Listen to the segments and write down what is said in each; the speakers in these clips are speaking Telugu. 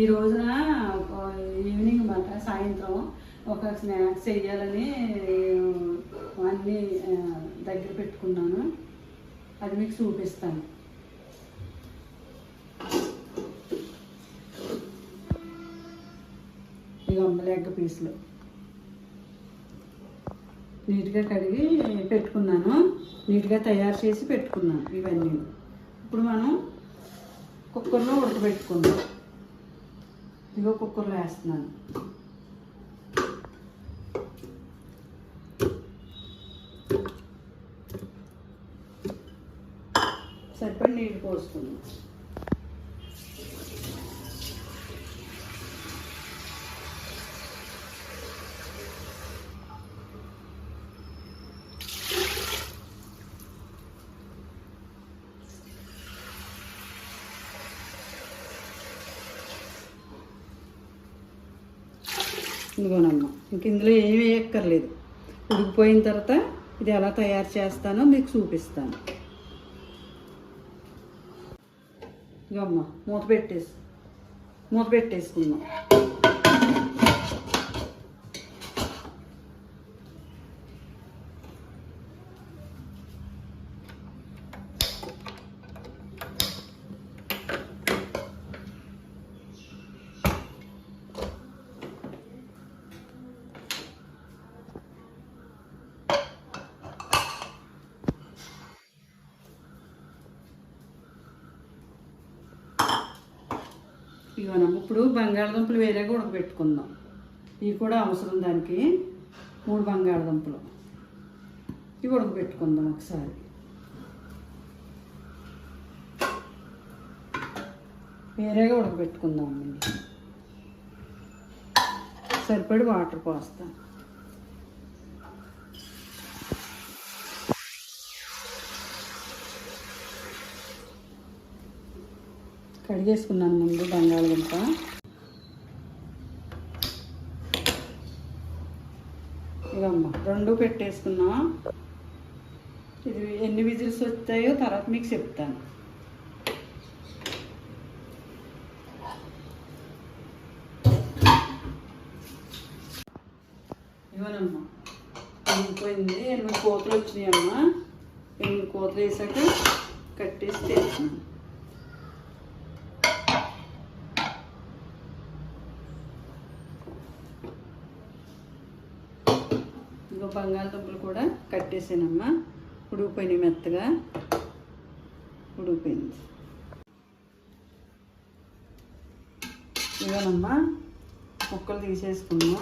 ఈ రోజున ఈవినింగ్ మాట సాయంత్రం ఒక స్నాక్స్ చేయాలని అన్నీ దగ్గర పెట్టుకున్నాను. అది మీకు చూపిస్తాను. ఇక లెగ్ పీసులు నీట్గా కడిగి పెట్టుకున్నాను, నీట్గా తయారు చేసి పెట్టుకున్నాను. ఇవన్నీ ఇప్పుడు మనం కుక్కర్లో ఉడకబెట్టుకుందాం. ఇగో కుక్కర్లో వేస్తున్నాను. సరిపడి నీళ్ళు పోసుకుందాం. ఇదిగోనమ్మా, ఇంక ఇందులో ఏమి వేయక్కర్లేదు. ఉడికిపోయిన తర్వాత ఇది ఎలా తయారు చేస్తానో మీకు చూపిస్తాను. ఇగమ్మా మూత పెట్టేసుకుందాం. ఇవన్నమ్మ, ఇప్పుడు బంగాళదుంపలు వేరేగా ఉడకబెట్టుకుందాం. ఇవి కూడా అవసరం దానికి. 3 బంగాళదుంపలు ఇవి ఉడకబెట్టుకుందాం ఒకసారి. వేరేగా ఉడకబెట్టుకుందాం. సరిపడి వాటర్ పోస్తాం. కడిగేసుకున్నాను ముందు బంగాళదుంప. ఇవమ్మా 2 పెట్టేసుకున్నాం. ఇది ఎన్ని విజిల్స్ వస్తాయో తర్వాత మీకు చెప్తాను. ఇవనమ్మా అయిపోయింది. 8 కోతలు వచ్చినాయమ్మా. 8 కోతలు వేసాక కట్టేసి తెచ్చాను. ఇంకో బంగాళదుంపలు కూడా కట్టేసానమ్మా. ఉడికిపోయినాయి, మెత్తగా ఉడికిపోయింది. ఇవనమ్మా ముక్కలు తీసేసుకున్నా.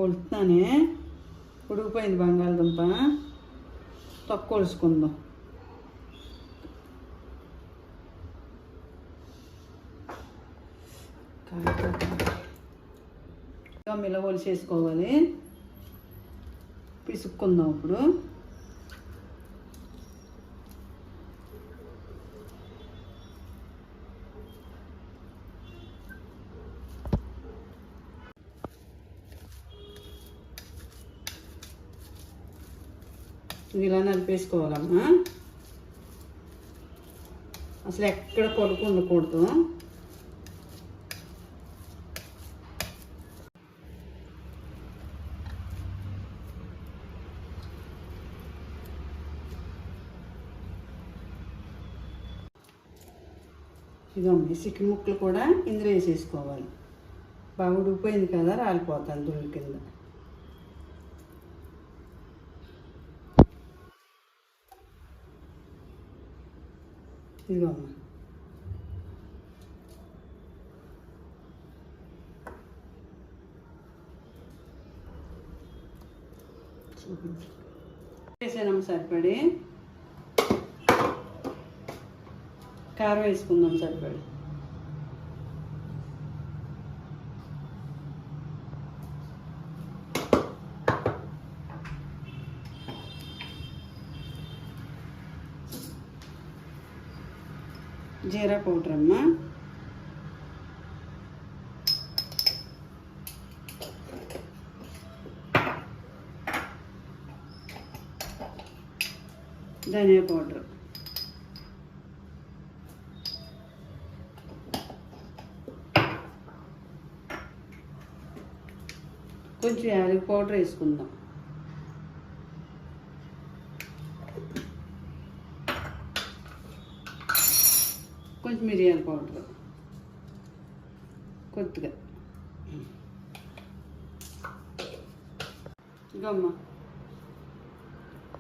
ఉడుకుతానే ఉడికిపోయింది బంగాళదుంప. తక్కువ కొలుసుకుందాం. ఇలా ఒలిసేసుకోవాలి. పిసుక్కుందాం ఇప్పుడు. ఇలా నలిపేసుకోవాలమ్మా. అసలు ఎక్కడ కొడుకు ఉండకూడదు. ఇదమ్మా చికెన్ ముక్కలు కూడా ఇందులో వేసేసుకోవాలి. బాగా ఉడికిపోయింది కదా, రాలిపోతాను దుళ్ళు కింద. ఇదిగోమ్మా వేసానమ్మ. సరిపడి కారం వేసుకుందాం. సరిపడి జీరా పౌడర్ అమ్మ. ధనియా పౌడర్, కొంచెం యాలకుల పౌడర్ వేసుకుందాం, కొంచెం మిరియాల పౌడర్ కొద్దిగా, గమ్మ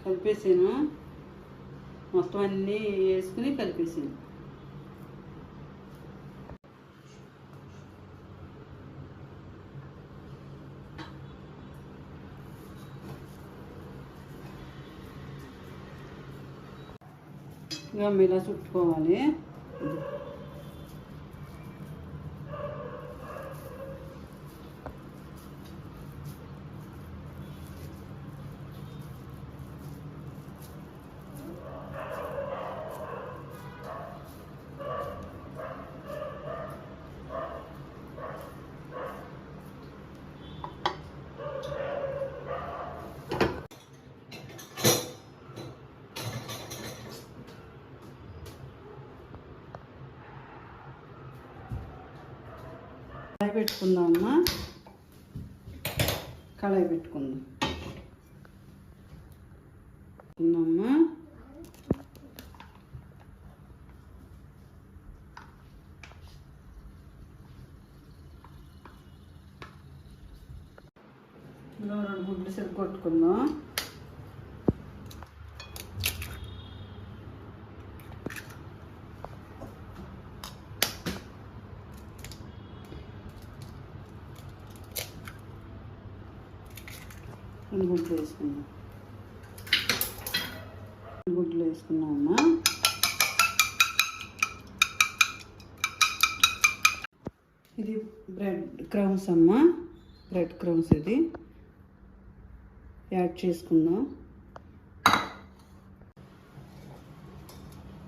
కలిపేసాను, మొత్తం అన్నీ వేసుకుని కలిపేసాను. గమ్మ ఇలా చుట్టుకోవాలి. కళాయి పెట్టుకుందామమ్మా, కళాయి పెట్టుకుందాం అమ్మా. ఇందులో 2 గుడ్లు సరి కొట్టుకుందాం. గుడ్లు వేసుకున్నాం, గుడ్లు వేసుకున్నామమ్మా. ఇది బ్రెడ్ క్రమ్స్ అమ్మా, బ్రెడ్ క్రమ్స్ ఇది యాడ్ చేసుకుందాం.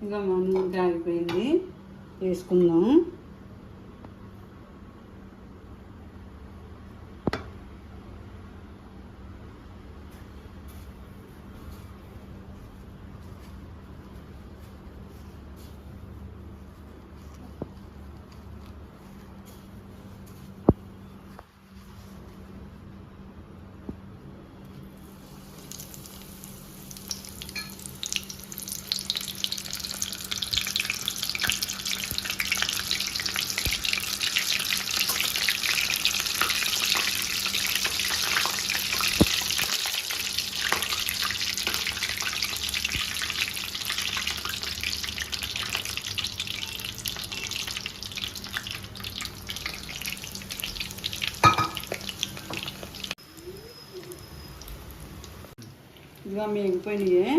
ఇక మనం ఆగిపోయింది, వేసుకుందాం. ఇదిగా మేగిపోయినాయి,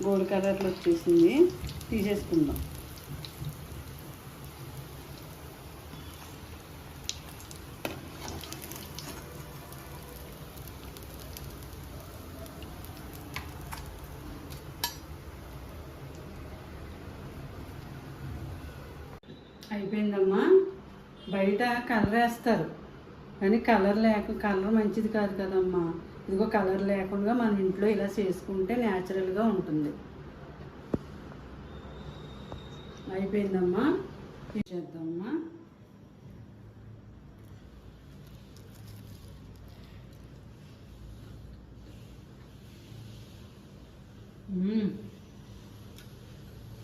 గోల్డ్ కలర్లో వచ్చేసింది, తీసేసుకుందాం. అయిపోయిందమ్మా. బయట కలర్ వేస్తారు కానీ కలర్ మంచిది కాదు కదమ్మా. ఇదిగో కలర్ లేకుండా మనం ఇంట్లో ఇలా చేసుకుంటే న్యాచురల్గా ఉంటుంది. అయిపోయిందమ్మా, చేద్దామమ్మా.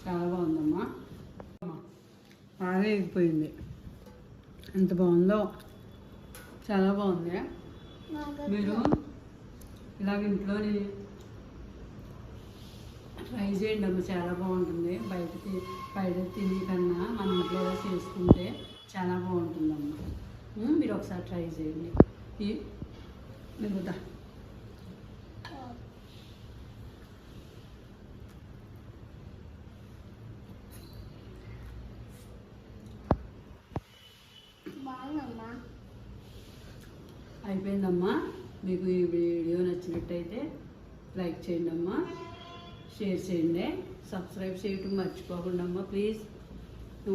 చాలా బాగుందమ్మా, బాగా ఎగిపోయింది. ఎంత బాగుందో, చాలా బాగుంది. మీరు ఇలాగ ఇంట్లోని ట్రై చేయండి అమ్మ, చాలా బాగుంటుంది. బయట తిని కన్నా మన ఇంట్లో చేసుకుంటే చాలా బాగుంటుందమ్మా. మీరు ఒకసారి ట్రై చేయండి. మిగతా అయిపోయిందమ్మా. మీకు ఈ వీడియో నచ్చినట్టయితే లైక్ చేయండి అమ్మా, షేర్ చేయండి, సబ్స్క్రైబ్ చేయటం మర్చిపోకుండా అమ్మా ప్లీజ్.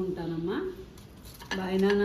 ఉంటానమ్మా, బాయ్ నాన్న.